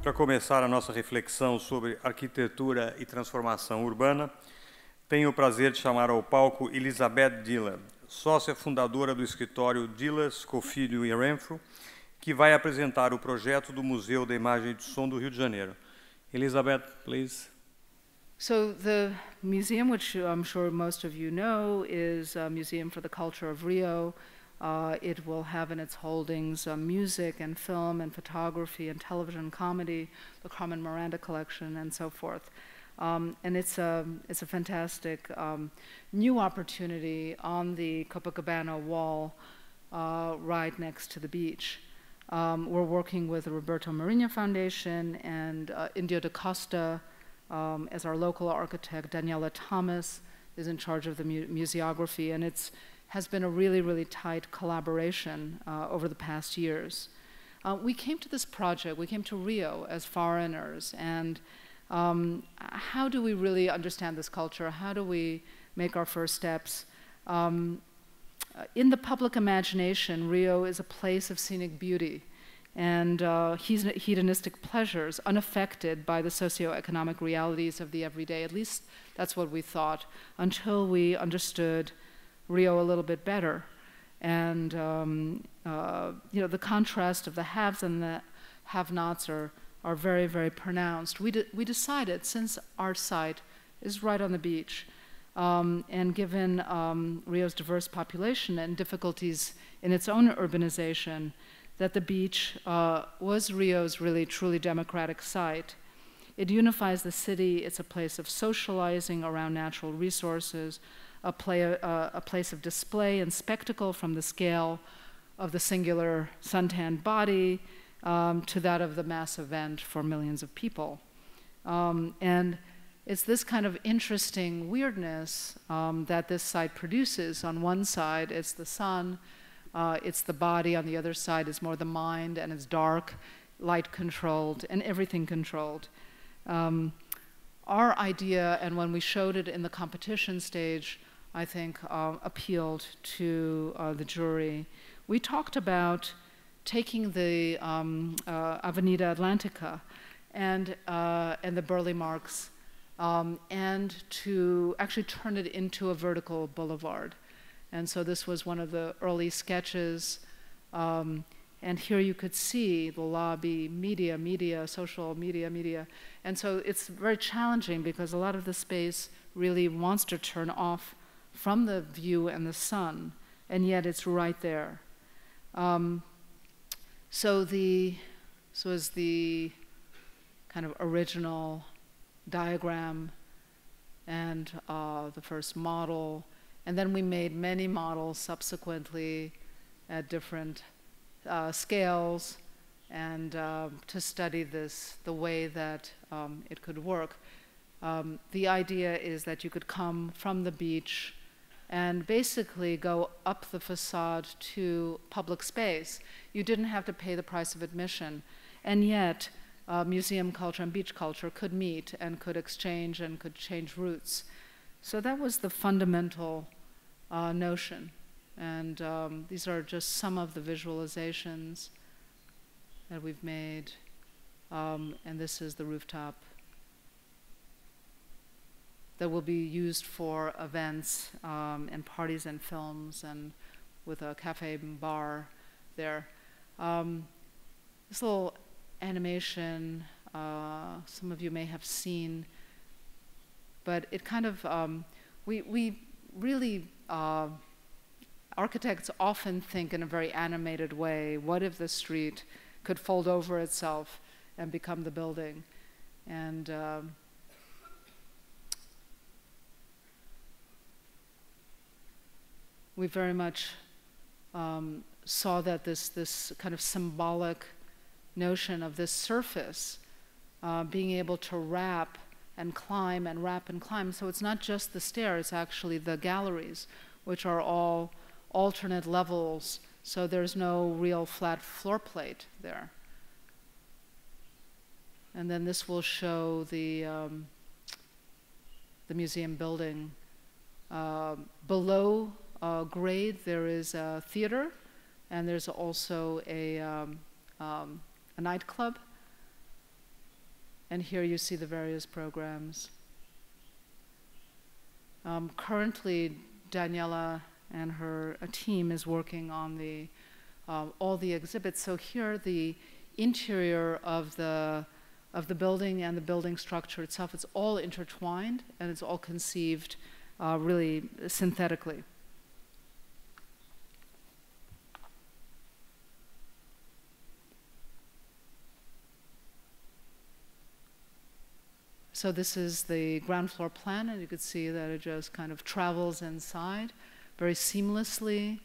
para começar a nossa reflexão sobre arquitetura e transformação urbana, tenho o prazer de chamar ao palco Elizabeth Diller, sócia fundadora do escritório Diller, Scofield e Renfrew, que vai apresentar o projeto do Museu da Imagem e do Som do Rio de Janeiro. Elizabeth, please. So the museum, which I'm sure most of you know, is a museum for the culture of Rio. It will have in its holdings music and film and photography and television comedy, the Carmen Miranda collection, and so forth. And it's a fantastic new opportunity on the Copacabana wall right next to the beach. We're working with the Roberto Marinho Foundation and Indio da Costa as our local architect. Daniela Thomas is in charge of the museography, and it's has been a really, really tight collaboration over the past years. We came to this project, we came to Rio as foreigners, and how do we really understand this culture? How do we make our first steps? In the public imagination, Rio is a place of scenic beauty and hedonistic pleasures, unaffected by the socioeconomic realities of the everyday. At least that's what we thought, until we understood Rio a little bit better. And the contrast of the haves and the have-nots are very, very pronounced. We decided, since our site is right on the beach, and given Rio's diverse population and difficulties in its own urbanization, that the beach was Rio's really truly democratic site. It unifies the city. It's a place of socializing around natural resources, a place of display and spectacle from the scale of the singular suntanned body to that of the mass event for millions of people. And it's this kind of interesting weirdness that this site produces. On one side, it's the sun, it's the body. On the other side is more the mind, and it's dark, light controlled, and everything controlled. Our idea, and when we showed it in the competition stage, I think appealed to the jury. We talked about taking the Avenida Atlantica and the Burle Marx and to actually turn it into a vertical boulevard. And so this was one of the early sketches. And here you could see the lobby, media, social media. And so it's very challenging because a lot of the space really wants to turn off from the view and the sun, and yet it's right there. So is the kind of original diagram and the first model, and then we made many models subsequently at different scales, and to study the way that it could work. The idea is that you could come from the beach and basically go up the facade to public space. You didn't have to pay the price of admission, and yet museum culture and beach culture could meet and could exchange and could change routes. So that was the fundamental notion. And these are just some of the visualizations that we've made. And this is the rooftop that will be used for events and parties and films, and with a cafe and bar there. This little animation, some of you may have seen, but it kind of, we really, architects often think in a very animated way. What if the street could fold over itself and become the building? And we very much saw that this kind of symbolic notion of this surface being able to wrap and climb and wrap and climb. So it's not just the stairs, it's actually the galleries, which are all alternate levels, so there's no real flat floor plate there. And then this will show the museum building. Below grade, there is a theater, and there's also a nightclub. And here you see the various programs. Currently, Daniela and her team is working on all the exhibits. So here, the interior of the building and the building structure itself, it's all intertwined, and it's all conceived really synthetically. So this is the ground floor plan, and you could see that it just kind of travels inside very seamlessly.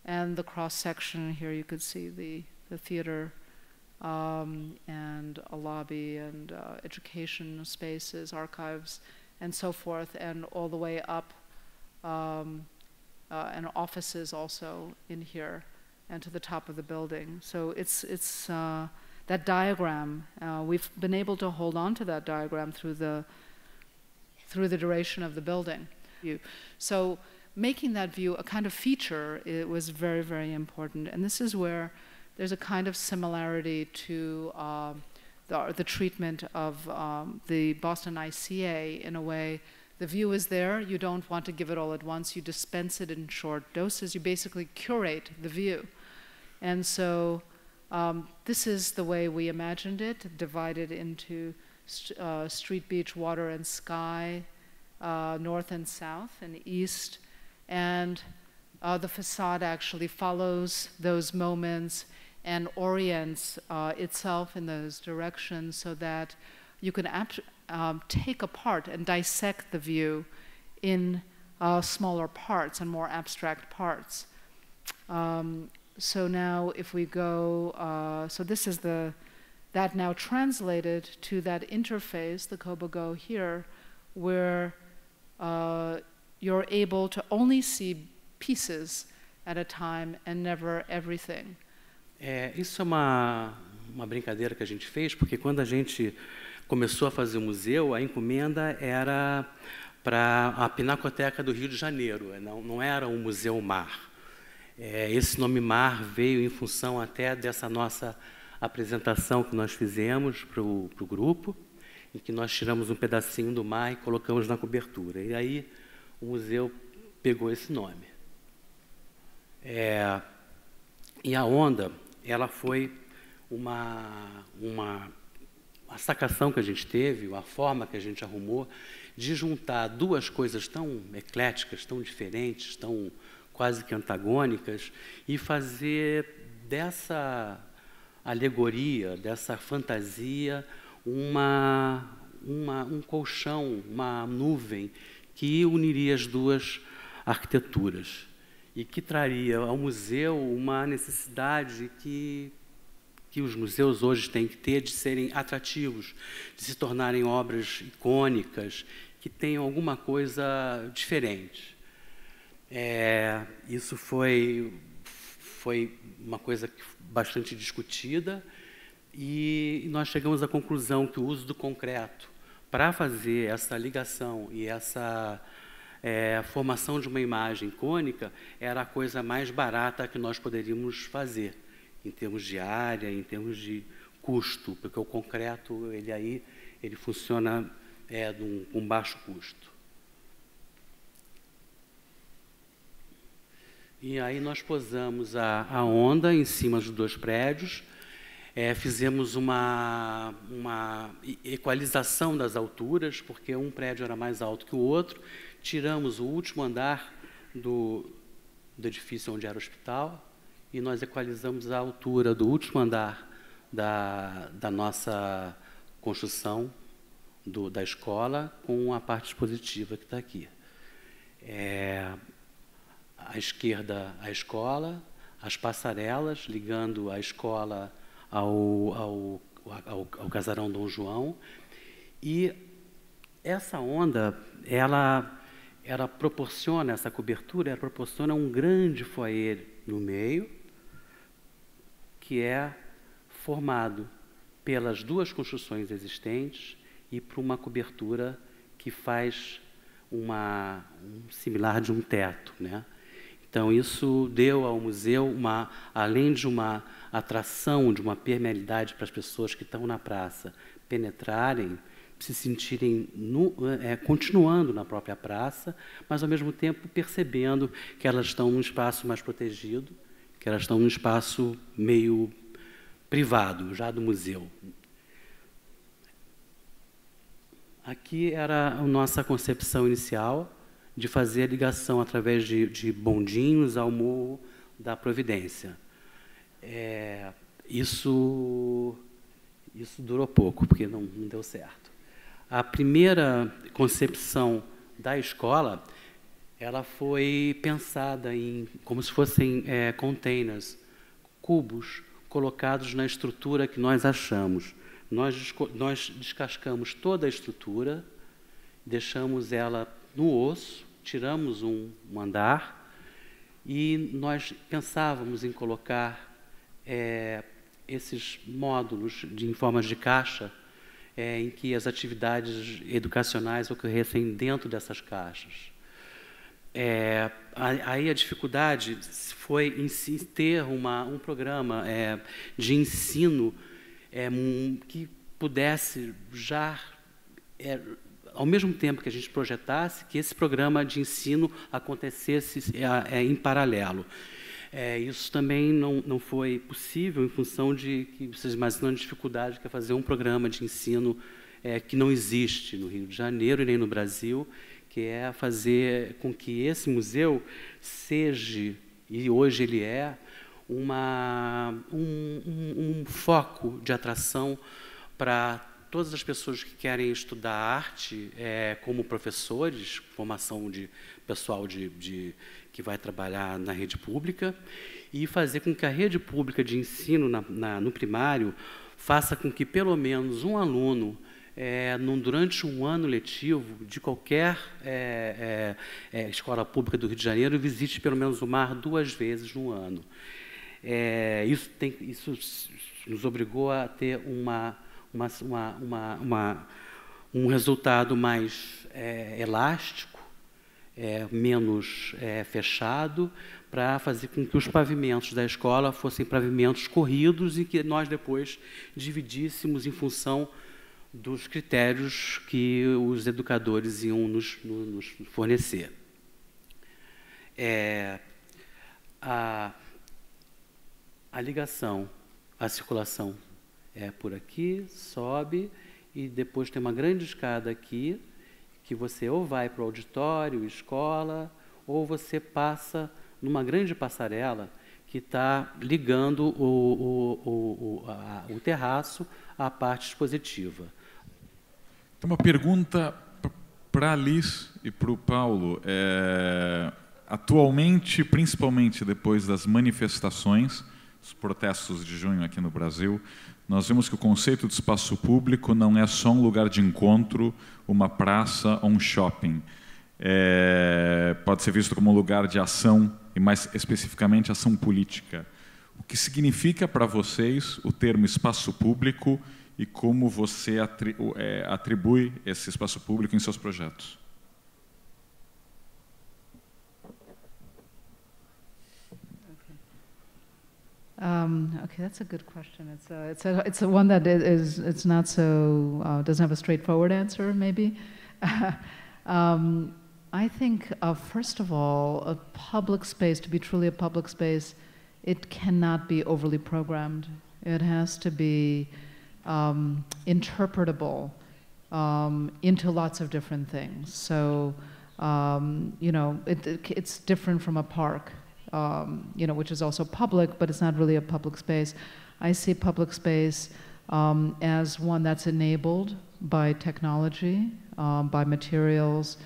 And the cross-section here, you could see the theater and a lobby and education spaces, archives, and so forth, and all the way up, and offices also in here, and to the top of the building. So it's that diagram, we've been able to hold on to that diagram through the duration of the building. So making that view a kind of feature, it was very, very important. And this is where there's a kind of similarity to the treatment of the Boston ICA. In a way, the view is there, you don't want to give it all at once, you dispense it in short doses, you basically curate the view. And so this is the way we imagined it, divided into street, beach, water, and sky, north and south, and east. And the facade actually follows those moments and orients itself in those directions so that you can take apart and dissect the view in smaller parts and more abstract parts. So now if we go, so this is that now translated to that interface, the Kobo-Go here, where you're able to only see pieces at a time and never everything. Isso é uma brincadeira que a gente fez, porque quando a gente começou a fazer o museu, a encomenda era para a Pinacoteca do Rio de Janeiro, não era um museu mar. Esse nome mar veio em função até dessa nossa apresentação que nós fizemos para o grupo, em que nós tiramos um pedacinho do mar e colocamos na cobertura. E aí o museu pegou esse nome. E a onda, ela foi uma sacação que a gente teve, a forma que a gente arrumou de juntar duas coisas tão ecléticas, tão diferentes, tão quase que antagônicas, e fazer dessa alegoria, dessa fantasia, um colchão, uma nuvem que uniria as duas arquiteturas e que traria ao museu uma necessidade que os museus hoje têm que ter de serem atrativos, de se tornarem obras icônicas, que tenham alguma coisa diferente. Isso foi uma coisa bastante discutida e nós chegamos à conclusão que o uso do concreto para fazer essa ligação e essa formação de uma imagem icônica era a coisa mais barata que nós poderíamos fazer, em termos de área, em termos de custo, porque o concreto ele funciona com baixo custo. E aí nós posamos a onda em cima dos dois prédios, fizemos uma equalização das alturas, porque um prédio era mais alto que o outro, tiramos o último andar do edifício onde era o hospital e nós equalizamos a altura do último andar da nossa construção da escola com a parte expositiva que está aqui. À esquerda, a escola, as passarelas ligando a escola ao casarão Dom João. E essa onda, ela proporciona, essa cobertura, ela proporciona um grande foyer no meio, que é formado pelas duas construções existentes e por uma cobertura que faz similar de um teto, né? Então, isso deu ao museu, além de uma atração, de uma permeabilidade para as pessoas que estão na praça, penetrarem, se sentirem continuando na própria praça, mas, ao mesmo tempo, percebendo que elas estão num espaço mais protegido, que elas estão num espaço meio privado, já do museu. Aqui era a nossa concepção inicial de fazer a ligação através de bondinhos ao Morro da Providência. Isso durou pouco, porque não deu certo. A primeira concepção da escola, ela foi pensada como se fossem containers, cubos, colocados na estrutura que nós achamos. Nós descascamos toda a estrutura, deixamos ela no osso, tiramos um andar e nós pensávamos em colocar esses módulos em formas de caixa em que as atividades educacionais ocorressem dentro dessas caixas. Aí a dificuldade foi em ter um programa de ensino que pudesse já, ao mesmo tempo que a gente projetasse, que esse programa de ensino acontecesse em paralelo. Isso também não foi possível em função de que vocês imaginam a dificuldade que é fazer um programa de ensino que não existe no Rio de Janeiro e nem no Brasil, que é fazer com que esse museu seja, e hoje ele um foco de atração para todas as pessoas que querem estudar arte como professores, formação de pessoal que vai trabalhar na rede pública, e fazer com que a rede pública de ensino no primário faça com que pelo menos um aluno, durante um ano letivo de qualquer escola pública do Rio de Janeiro, visite pelo menos o mar 2 vezes no ano. Isso nos obrigou a ter um resultado mais elástico, menos fechado, para fazer com que os pavimentos da escola fossem pavimentos corridos e que nós depois dividíssemos em função dos critérios que os educadores iam nos fornecer. A ligação, a circulação por aqui, sobe, e depois tem uma grande escada aqui, que você ou vai para o auditório, escola, ou você passa numa grande passarela que está ligando o terraço à parte expositiva. Uma pergunta para a Liz e para o Paulo. Atualmente, principalmente depois das manifestações, os protestos de junho aqui no Brasil, nós vimos que o conceito de espaço público não é só um lugar de encontro, uma praça ou um shopping. Pode ser visto como um lugar de ação, e mais especificamente ação política. O que significa para vocês o termo espaço público e como você atribui esse espaço público em seus projetos? Okay, that's a good question. It's a one that it's not so doesn't have a straightforward answer. Maybe I think first of all, a public space, to be truly a public space, it cannot be overly programmed. It has to be interpretable into lots of different things. So it's different from a park. Which is also public, but it's not really a public space. I see public space as one that's enabled by technology, by materials,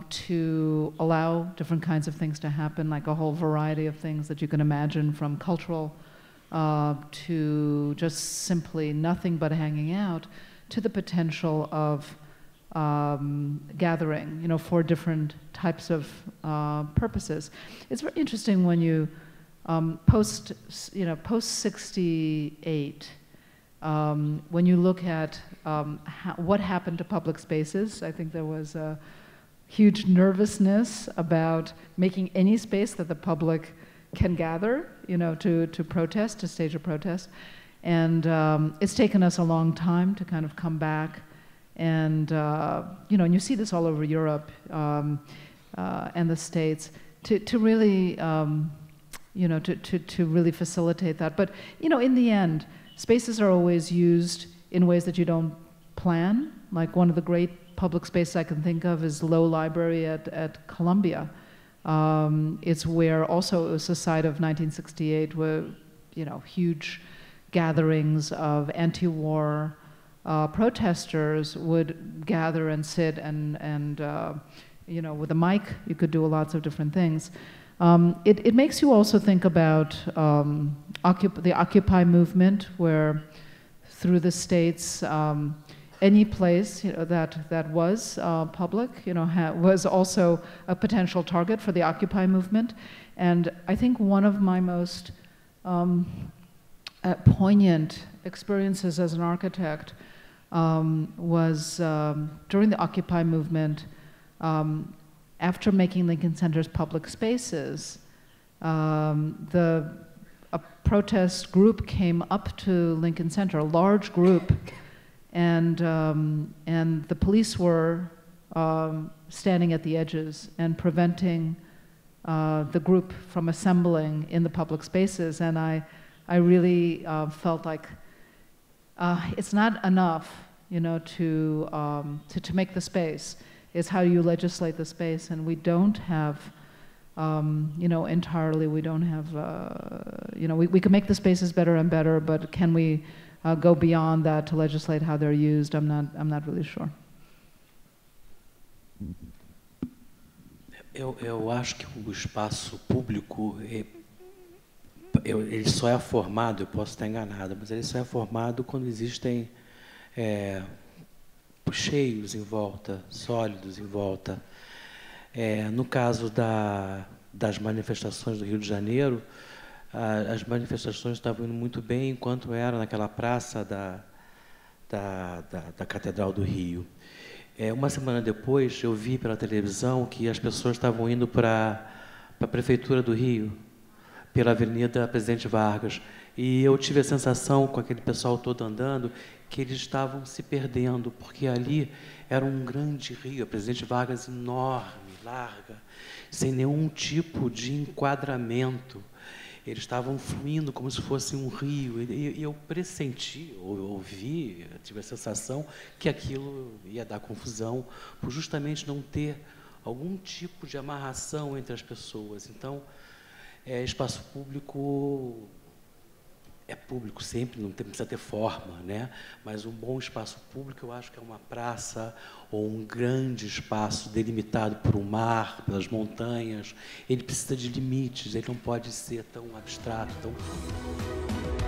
to allow different kinds of things to happen, like a whole variety of things that you can imagine, from cultural to just simply nothing but hanging out, to the potential of gathering, for different types of purposes. It's very interesting when you post 68, when you look at what happened to public spaces. I think there was a huge nervousness about making any space that the public can gather, to protest, to stage a protest. And it's taken us a long time to kind of come back. And, you know, and you see this all over Europe and the States, to really, you know, to really facilitate that. But, you know, in the end, spaces are always used in ways that you don't plan. Like one of the great public spaces I can think of is Low Library at Columbia. It's where also it was a site of 1968 where, you know, huge gatherings of anti-war protesters would gather and sit and you know, with a mic, you could do lots of different things. It makes you also think about the Occupy movement, where through the states, any place, you know, that was public, you know, was also a potential target for the Occupy movement. And I think one of my most poignant experiences as an architect was during the Occupy movement. After making Lincoln Center's public spaces, a protest group came up to Lincoln Center, a large group, and the police were standing at the edges and preventing the group from assembling in the public spaces. And I really felt like it's not enough, you know, to make the space. It's how you legislate the space, and we don't have, you know, entirely. We don't have, you know, we can make the spaces better and better, but can we go beyond that to legislate how they're used? I'm not really sure. Eu acho que o espaço público ele só é formado, eu posso estar enganado, mas ele só é formado quando existem cheios em volta, sólidos em volta. No caso das manifestações do Rio de Janeiro, as manifestações estavam indo muito bem enquanto era naquela praça da Catedral do Rio. Uma semana depois, eu vi pela televisão que as pessoas estavam indo para a Prefeitura do Rio, pela Avenida Presidente Vargas. E eu tive a sensação, com aquele pessoal todo andando, que eles estavam se perdendo, porque ali era um grande rio, a Presidente Vargas enorme, larga, sem nenhum tipo de enquadramento. Eles estavam fluindo como se fosse um rio. E eu pressenti, ou ouvi, tive a sensação que aquilo ia dar confusão, por justamente não ter algum tipo de amarração entre as pessoas. Então, espaço público é público sempre, não precisa ter forma, né? Mas um bom espaço público, eu acho que é uma praça ou um grande espaço delimitado por um mar, pelas montanhas. Ele precisa de limites, ele não pode ser tão abstrato, tão fluido.